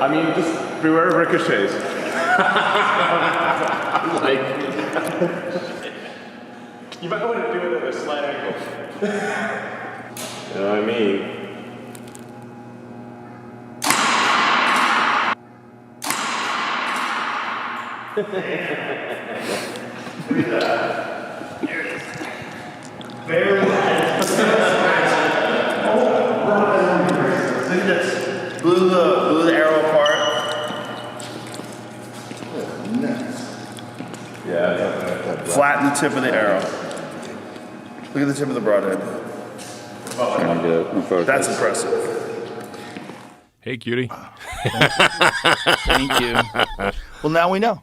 I mean, just beware of ricochets. You might want to do it at a slight angle. You know what I mean? Look at that. There it is. Very nice. Look at this. Blew the arrow apart. Nice. Yeah. Flatten the tip of the arrow. Look at the tip of the broadhead. That's impressive. Hey, cutie. Thank you. Well, now we know.